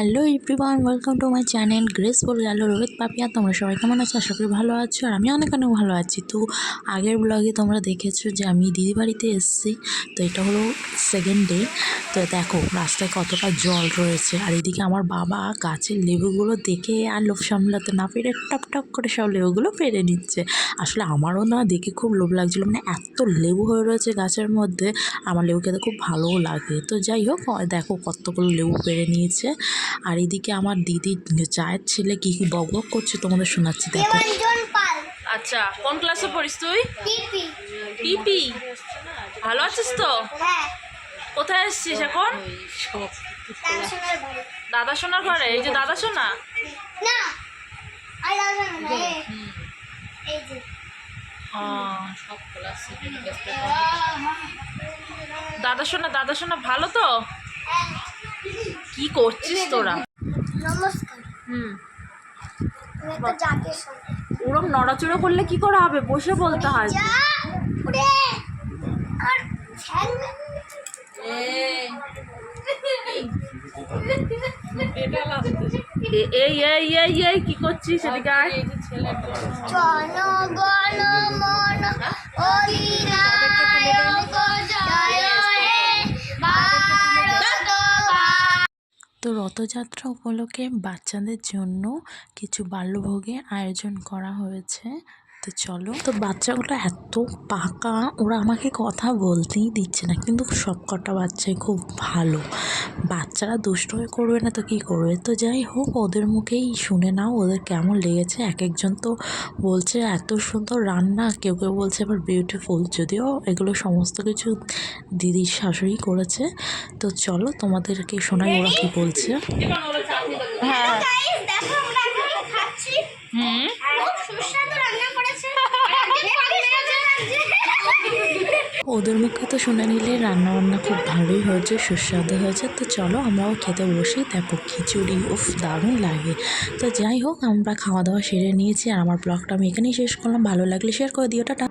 Hello everyone, welcome to my channel graceful গেল রোহিত পাপিয়া। তোমরা সবাই কেমন আছো? আশা করি ভালো আছো, আর আমি অনেক ভালো আছি। তো আগের ব্লগে তোমরা দেখেছো যে আমি দিদি বাড়িতে এসেছি। তো এটা হলো সেকেন্ড ডে। তো দেখো রাস্তায় কতটা জল রয়েছে, আর এদিকে আমার বাবা গাছের লেবুগুলো দেখে আর লোভ সামলাতে না পেরে টপ টপ করে সব লেবুগুলো পেরে নিচ্ছে। আসলে আমারও না দেখে খুব লোভ লাগছিলো, মানে এত লেবু হয়ে রয়েছে গাছের মধ্যে। আমার লেবু খেতে খুব ভালোও লাগে। তো যাই হোক, দেখো কতগুলো লেবু পেরে নিয়েছে। আর এদিকে আমার দিদি চায়ের ছেলে কি কি বক বক করছে তোমাদের শোনাচ্ছি, দেখো। আচ্ছা, কোন ক্লাসে পড়িস তুই? পিপি। ভালো আছিস তো? কোথায় এসছিস এখন? দাদা সোনার ঘরে। এই যে দাদা সোনা। দাদা সোনা ভালো তো? কি করছিস তোরা? নমস্কার। ওরম নড়াচড়া করলে কি করে হবে? বসে বলতে হয়। এই এই এই এই কি করছিস? এদিকে আয়। জনগণ মন অধিনায়ক জয় হে ভারত। তো রথযাত্রা উপলক্ষে বাচ্চাদের জন্য কিছু বাল্যভোগের আয়োজন করা হয়েছে। তো চলো। তো বাচ্চাগুলো এত পাকা, ওরা আমাকে কথা বলতেই দিচ্ছে না, কিন্তু সব কটা বাচ্চাই খুব ভালো। বাচ্চারা দুষ্ট হয়ে করবে না তো কী করবে? তো যাই হোক, ওদের মুখেই শুনে নাও ওদের কেমন লেগেছে। এক একজন তো বলছে এত সুন্দর রান্না, কেউ কেউ বলছে আবার বিউটিফুল। যদিও এগুলো সমস্ত কিছু দিদির শাশুড়ি করেছে। তো চলো তোমাদেরকে শোনাই ওরা কী বলছে। হ্যাঁ। দেখো আমরা এখন খাচ্ছি। খুব সুস্বাদু রান্না করেছে। ওদের মুখে তো শুনে নিলে রান্নাবান্না খুব ভালোই হয়েছে, সুস্বাদু হয়েছে। তো চলো আমরাও খেতে বসি। দেখো খিচুড়ি, উফ দারুণ লাগে। তো যাই হোক, আমরা খাওয়া দাওয়া সেরে নিয়েছি, আর আমার ব্লগটা আমি এখানেই শেষ করলাম। ভালো লাগলে শেয়ার করে দিও, টাটা।